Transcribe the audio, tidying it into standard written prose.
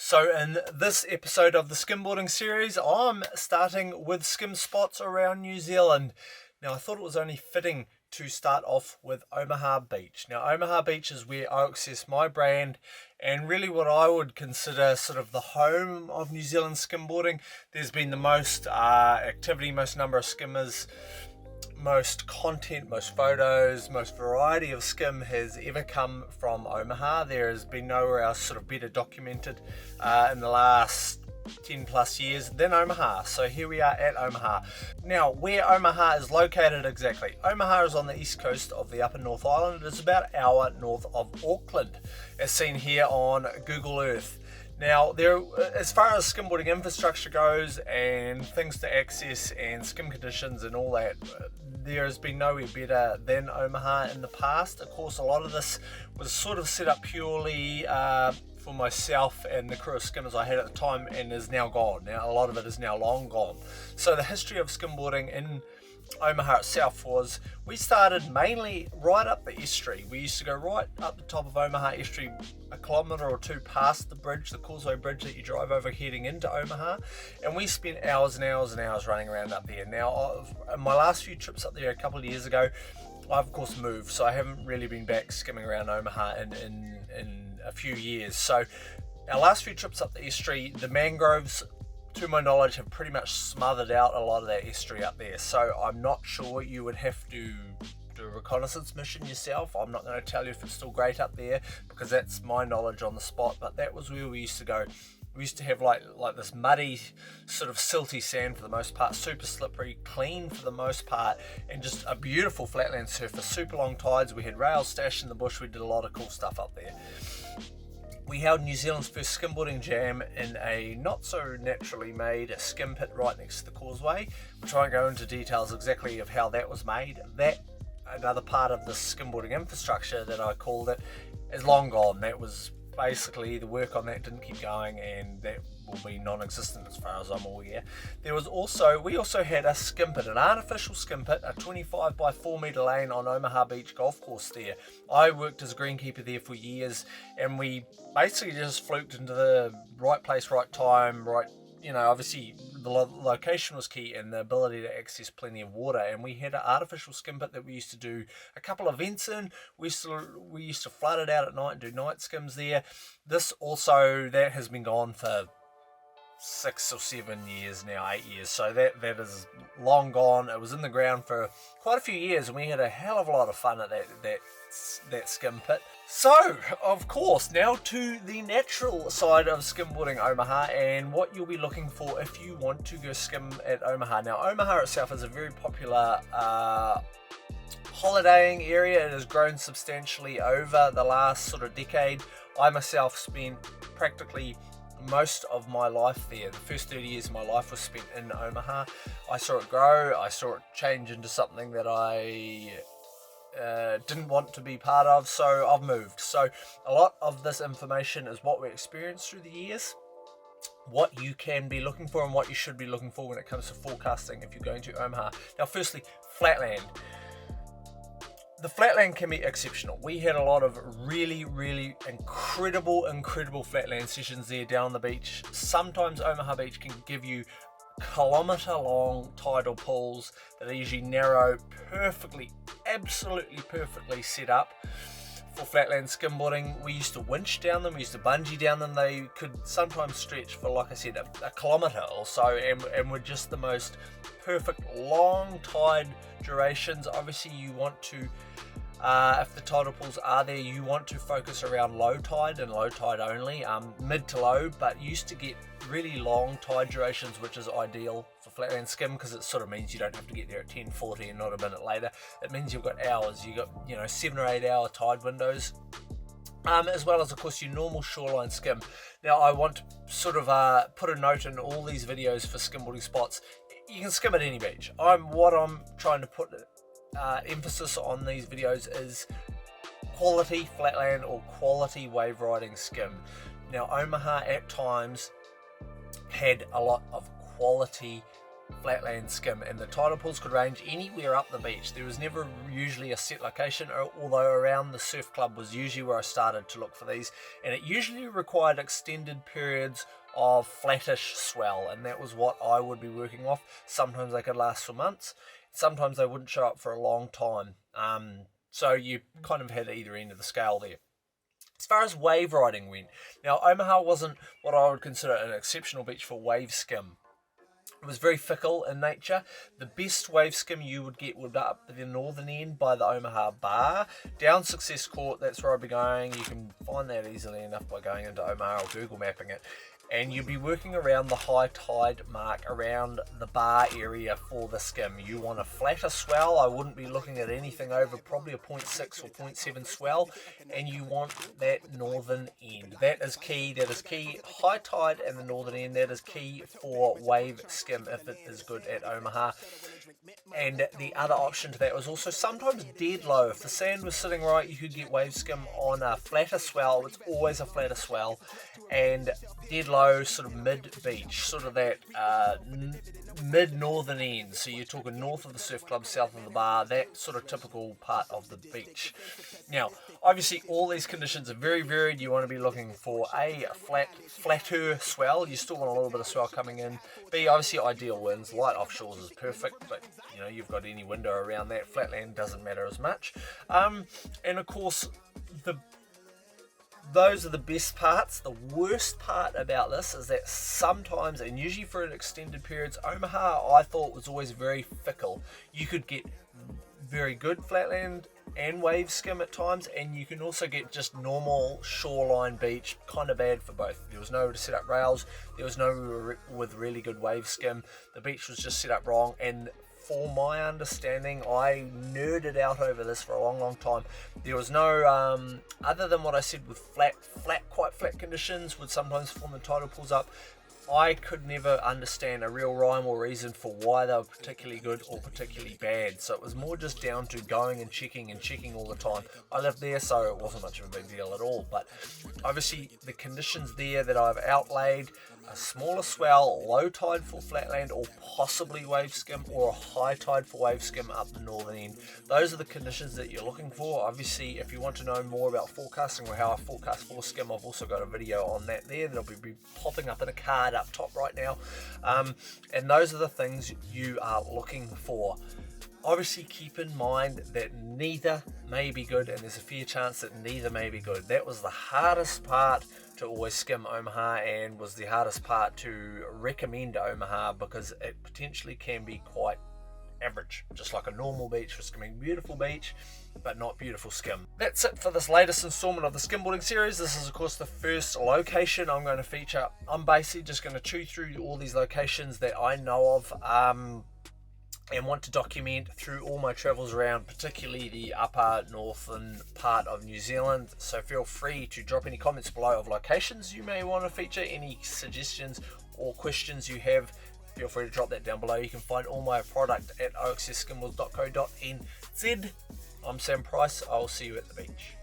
So in this episode of the skimboarding series, I'm starting with skim spots around New Zealand. Now I thought it was only fitting to start off with Omaha Beach. Now Omaha Beach is where I access my brand and really what I would consider sort of the home of New Zealand skimboarding. There's been the most activity, most number of skimmers, most content, most photos, most variety of skim has ever come from Omaha. There has been nowhere else sort of better documented in the last 10 plus years than Omaha. So here we are at Omaha. Now where Omaha is located exactly. Omaha is on the east coast of the upper North Island. It is about an hour north of Auckland as seen here on Google Earth. Now, as far as skimboarding infrastructure goes and things to access and skim conditions and all that, there has been nowhere better than Omaha in the past. Of course, a lot of this was sort of set up purely for myself and the crew of skimmers I had at the time and is now gone. Now, a lot of it is now long gone. So the history of skimboarding in Omaha itself was, we started mainly right up the estuary. We used to go right up the top of Omaha estuary, a kilometre or two past the bridge, the Causeway Bridge that you drive over heading into Omaha, and we spent hours and hours and hours running around up there. Now, my last few trips up there a couple of years ago, I've of course moved, so I haven't really been back skimming around Omaha in a few years. So our last few trips up the estuary, the mangroves, to my knowledge, have pretty much smothered out a lot of that estuary up there. So I'm not sure, you would have to do a reconnaissance mission yourself. I'm not going to tell you if it's still great up there because that's my knowledge on the spot, but that was where we used to go. We used to have like this muddy, sort of silty sand for the most part, super slippery, clean for the most part, and just a beautiful flatland surface, super long tides. We had rails stashed in the bush. We did a lot of cool stuff up there. We held New Zealand's first skimboarding jam in a not so naturally made skim pit right next to the causeway. We'll try and go into details exactly of how that was made. That, another part of the skimboarding infrastructure that I called it, is long gone. That was basically, the work on that didn't keep going and that will be non-existent as far as I'm aware. We also had a skim pit, an artificial skim pit, a 25 by 4 metre lane on Omaha Beach golf course there. I worked as a greenkeeper there for years and we basically just fluked into the right place, right time, right, obviously the location was key and the ability to access plenty of water, and we had an artificial skim pit that we used to do a couple of events in. We used to flood it out at night and do night skims there. That has been gone for 6 or 7 years now, 8 years, so that is long gone. It was in the ground for quite a few years and we had a hell of a lot of fun at that skim pit. So, of course, now to the natural side of skimboarding Omaha and what you'll be looking for if you want to go skim at Omaha. Now, Omaha itself is a very popular holidaying area. It has grown substantially over the last sort of decade. I myself spent practically most of my life there. The first 30 years of my life was spent in Omaha. I saw it grow, I saw it change into something that I didn't want to be part of, so I've moved. So a lot of this information is what we experienced through the years, what you can be looking for and what you should be looking for when it comes to forecasting if you're going to Omaha. Now firstly, Flatland. The Flatland can be exceptional. We had a lot of really, really incredible Flatland sessions there down the beach. Sometimes Omaha Beach can give you kilometre long tidal pools that are usually narrow, absolutely perfectly set up for flatland skimboarding. We used to winch down them, we used to bungee down them. They could sometimes stretch for, like I said, a kilometre or so, and were just the most perfect long tide durations. Obviously you want to, if the tidal pools are there, you want to focus around low tide and low tide only, mid to low, but used to get really long tide durations, which is ideal for flatland skim because it sort of means you don't have to get there at 10:40 and not a minute later. It means you've got hours, you've got 7 or 8 hour tide windows, as well as of course your normal shoreline skim. Now I want to sort of put a note in all these videos for skimboarding spots. You can skim at any beach. What I'm trying to put emphasis on these videos is quality flatland or quality wave riding skim. Now Omaha at times had a lot of quality flatland skim, and the tidal pools could range anywhere up the beach. There was never usually a set location, although around the surf club was usually where I started to look for these, and it usually required extended periods of flattish swell, and that was what I would be working off. Sometimes they could last for months, sometimes they wouldn't show up for a long time, so you kind of had either end of the scale there. As far as wave riding went, now Omaha wasn't what I would consider an exceptional beach for wave skim. It was very fickle in nature. The best wave skim you would get would be up at the northern end by the Omaha Bar. Down Success Court, that's where I'd be going. You can find that easily enough by going into Omaha or Google mapping it. And you'd be working around the high tide mark around the bar area for the skim. You want a flatter swell. I wouldn't be looking at anything over probably a 0.6 or 0.7 swell, and you want that northern end. That is key. That is key. High tide and the northern end, that is key for wave skim if it is good at Omaha. And the other option to that was also sometimes dead low. If the sand was sitting right, you could get wave skim on a flatter swell. It's always a flatter swell. And dead low, sort of mid-beach, sort of that mid-northern end. So you're talking north of the surf club, south of the bar, that sort of typical part of the beach. Now, obviously, all these conditions are very varied. You want to be looking for A, flatter swell. You still want a little bit of swell coming in. B, obviously, ideal winds. Light offshores is perfect, but you know, you've got any window around that. Flatland doesn't matter as much. And of course, those are the best parts. The worst part about this is that sometimes, and usually for an extended periods, Omaha I thought was always very fickle. You could get very good flatland and wave skim at times, and you can also get just normal shoreline beach, kind of bad for both. There was nowhere to set up rails, there was nowhere with really good wave skim. The beach was just set up wrong, and for my understanding, I nerded out over this for a long time. There was no, other than what I said with quite flat conditions would sometimes form the tidal pools up, I could never understand a real rhyme or reason for why they were particularly good or particularly bad. So it was more just down to going and checking all the time. I lived there, so it wasn't much of a big deal at all. But obviously the conditions there that I've outlaid, a smaller swell, low tide for flatland or possibly wave skim, or a high tide for wave skim up the northern end. Those are the conditions that you're looking for. Obviously, if you want to know more about forecasting or how I forecast for skim, I've also got a video on that there that'll be popping up in a card up top right now. And those are the things you are looking for. Obviously, keep in mind that neither may be good, and there's a fair chance that neither may be good. That was the hardest part to always skim Omaha, and was the hardest part to recommend Omaha, because it potentially can be quite average, just like a normal beach for skimming. Beautiful beach, but not beautiful skim. That's it for this latest installment of the skimboarding series. This is of course the first location I'm going to feature. I'm basically just going to chew through all these locations that I know of, and want to document through all my travels around, particularly the upper northern part of New Zealand. So feel free to drop any comments below of locations you may want to feature, any suggestions or questions you have. Feel free to drop that down below. You can find all my product at oxsskimboards.co.nz. I'm Sam Price. I'll see you at the beach.